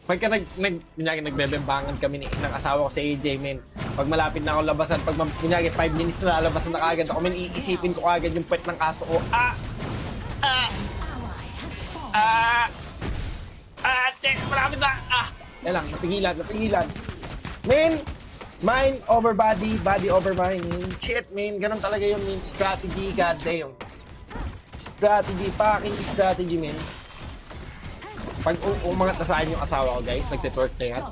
Pagka nagbebembangan kami ng asawa ko sa AJ, men. Pag malapit na ako labasan, pag kunyari 5 minutes na lalabasan na kagad ako, men, iisipin ko kagad yung pet ng aso ko. Malapit na. Yan lang, napigilan. Men, mind over body, body over mind. Shit, men, ganun talaga yung men. Strategy, goddamn. Strategy, fucking strategy, men. Pag umangat na sa akin yung asawa ko, guys, nagtitwerk na yan.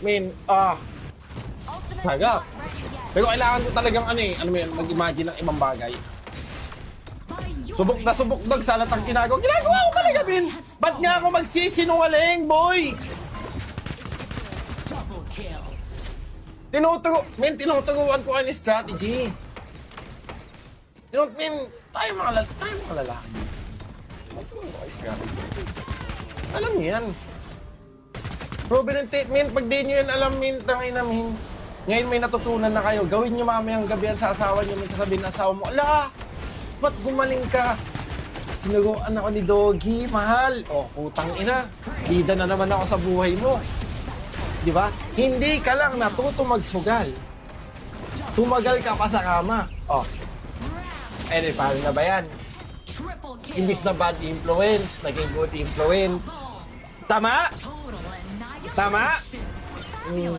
Men, sagap. Pero kailangan ko talagang mag-imagine ng ibang bagay. Subok na subok dog sa latang ginagawa ko talaga, men. Ba't nga ako magsisinungaling, boy? Tinuturuan ko kayo ni strategy. Tayo mga lalaki. Alam niyo yan. Proven and statement, pag di nyo yan alam, tangay namin. Ngayon may natutunan na kayo. Gawin nyo mamayang gabi yan sa asawa nyo. May sasabihin na asawa mo, ala, ba't gumaling ka? Tinuruan ako ni Doggy, mahal. Putang ina. Bida na naman ako sa buhay mo. Di ba? Hindi ka lang natuto magsugal. Tumagal ka pa sa kama. Paano na ba yan? Imbis na bad influence, naging good influence. Tama?